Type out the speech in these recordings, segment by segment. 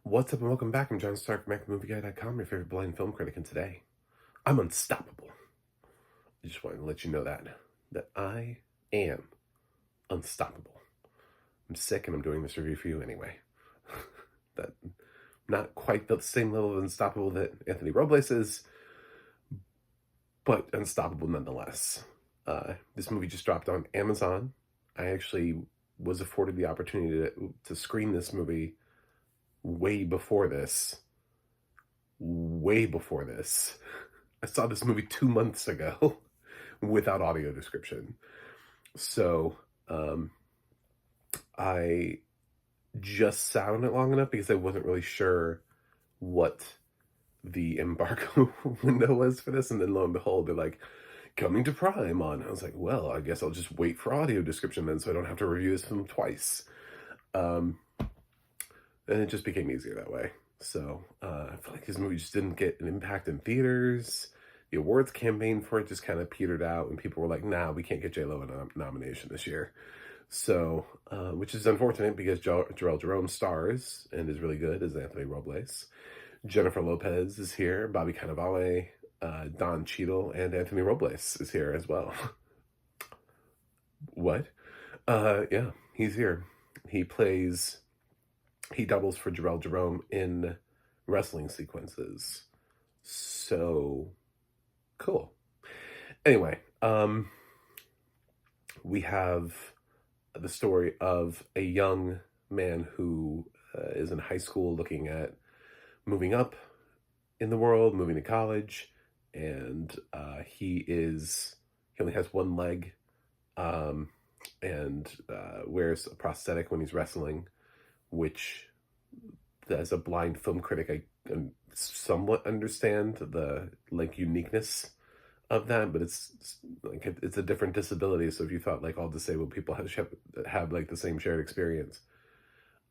What's up and welcome back. I'm John Stark from MacMovieGuy.com, your favorite blind film critic, and today I'm unstoppable. I just wanted to let you know that I am unstoppable. I'm sick and I'm doing this review for you anyway. That not quite the same level of unstoppable that Anthony Robles is, but unstoppable nonetheless. This movie just dropped on Amazon. I actually was afforded the opportunity to screen this movie way before this. Way before this. I saw this movie 2 months ago without audio description. So, I just sat on it long enough because I wasn't really sure what the embargo window was for this. And then lo and behold, they're like, coming to Prime on. I was like, well, I guess I'll just wait for audio description then so I don't have to review this film twice. And it just became easier that way. So I feel like this movie just didn't get an impact in theaters. The awards campaign for it just kind of petered out, and people were like, nah, we can't get J-Lo a nomination this year. So, which is unfortunate because Jarrell Jerome stars and is really good as Anthony Robles. Jennifer Lopez is here, Bobby Cannavale, Don Cheadle, and Anthony Robles is here as well. What? Yeah, he's here. He doubles for Jarrell Jerome in wrestling sequences. So cool. Anyway, we have the story of a young man who is in high school looking at moving up in the world, moving to college, and he only has one leg, and wears a prosthetic when he's wrestling, which, as a blind film critic, I somewhat understand the uniqueness of that, but it's a different disability. So if you thought all disabled people have the same shared experience,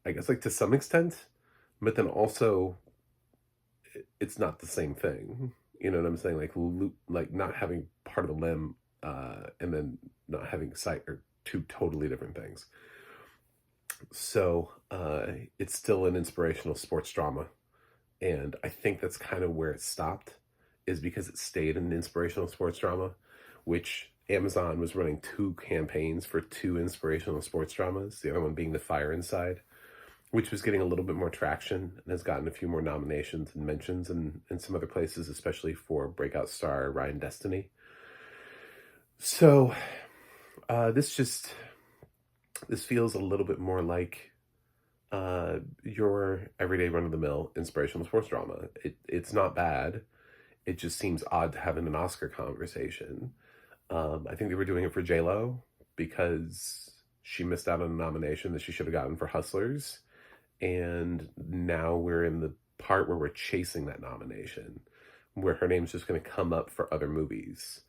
I guess to some extent, but then also it's not the same thing. You know what I'm saying? Not having part of the limb and then not having sight are two totally different things. So it's still an inspirational sports drama, and I think that's kind of where it stopped, is because it stayed an inspirational sports drama, which Amazon was running 2 campaigns for 2 inspirational sports dramas, the other one being The Fire Inside, which was getting a little bit more traction and has gotten a few more nominations and mentions in some other places, especially for breakout star Ryan Destiny. So this feels a little bit more like your everyday run-of-the-mill inspirational sports drama. It's not bad. It just seems odd to have in an Oscar conversation. I think they were doing it for J-Lo because she missed out on a nomination that she should have gotten for Hustlers. And now we're in the part where we're chasing that nomination, where her name's just going to come up for other movies.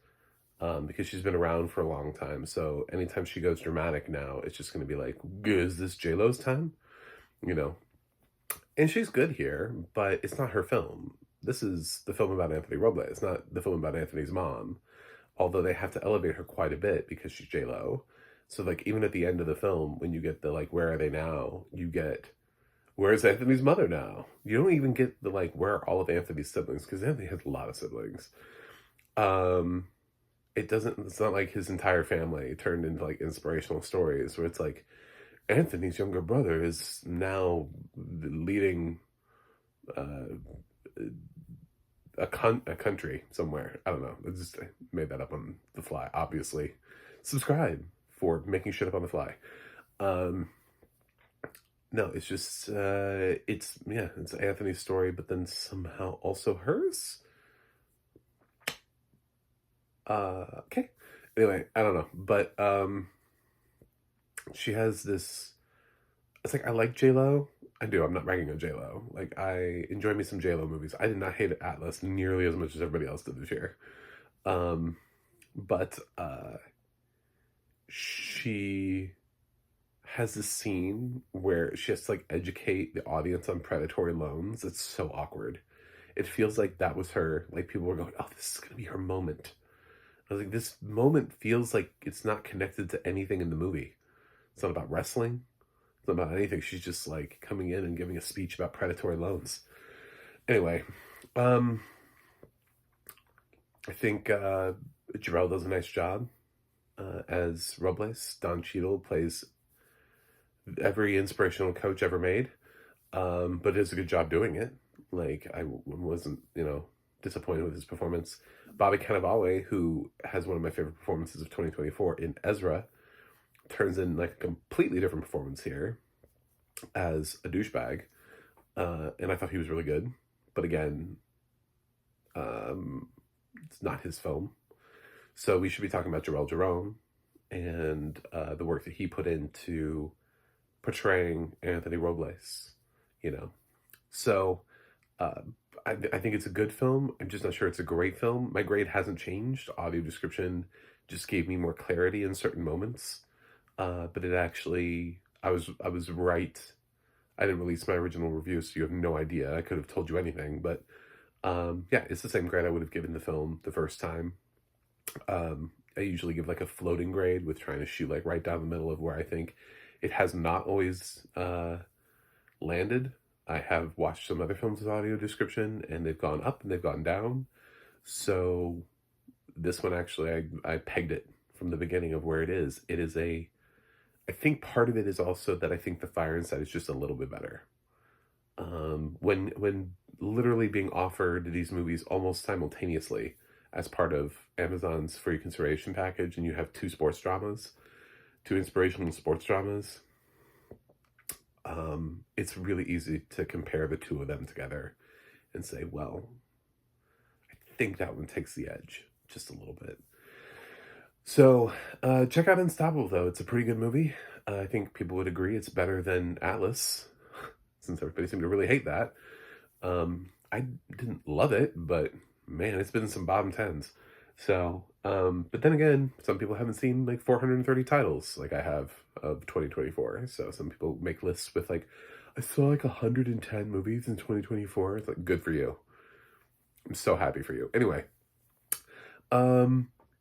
Because she's been around for a long time. So anytime she goes dramatic now, it's just going to be like, is this J-Lo's time? You know? And she's good here, but it's not her film. This is the film about Anthony Robles, not the film about Anthony's mom. Although they have to elevate her quite a bit because she's J-Lo. So even at the end of the film, when you get the where are they now? You get, where's Anthony's mother now? You don't even get the where are all of Anthony's siblings? Because Anthony has a lot of siblings. It's not like his entire family turned into inspirational stories where it's Anthony's younger brother is now leading a country somewhere. I don't know. I made that up on the fly, obviously. Subscribe for making shit up on the fly. No, it's just, it's Anthony's story, but then somehow also hers. Okay. Anyway, I don't know, but she has this. It's I like J-Lo. I do. I'm not ragging on J-Lo. I enjoy me some J-Lo movies. I did not hate Atlas nearly as much as everybody else did this year. But she has this scene where she has to educate the audience on predatory loans. It's so awkward. It feels like that was her. People were going, oh, this is gonna be her moment. I was this moment feels like it's not connected to anything in the movie. It's not about wrestling. about anything. She's just like coming in and giving a speech about predatory loans. Anyway, um, I think Jarrell does a nice job as Robles. Don Cheadle plays every inspirational coach ever made, but does a good job doing it. Like, I wasn't, disappointed with his performance. Bobby Cannavale, who has one of my favorite performances of 2024 in Ezra, turns in like a completely different performance here as a douchebag. And I thought he was really good. But again, it's not his film. So we should be talking about Jarrell Jerome and the work that he put into portraying Anthony Robles, you know. So I think it's a good film. I'm just not sure it's a great film. My grade hasn't changed. Audio description just gave me more clarity in certain moments. But it actually, I was right. I didn't release my original review, so you have no idea. I could have told you anything, but yeah, it's the same grade I would have given the film the first time. I usually give like a floating grade with trying to shoot like right down the middle of where I think it has not always landed. I have watched some other films with audio description and they've gone up and they've gone down. So this one actually, I pegged it from the beginning of where it is. It is I think part of it is also that I think The Fire Inside is just a little bit better. When literally being offered these movies almost simultaneously as part of Amazon's free consideration package, and you have two inspirational sports dramas, it's really easy to compare the two of them together and say, well, I think that one takes the edge just a little bit. So check out Unstoppable, though. It's a pretty good movie. I think people would agree it's better than Atlas, since everybody seemed to really hate that. I didn't love it, but man, it's been in some bottom tens. So, but then again, some people haven't seen like 430 titles like I have of 2024. So some people make lists with like, I saw like 110 movies in 2024. It's like, good for you. I'm so happy for you. Anyway,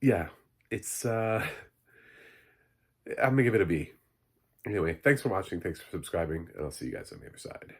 yeah, it's, I'm gonna give it a B. Anyway, thanks for watching, thanks for subscribing, and I'll see you guys on the other side.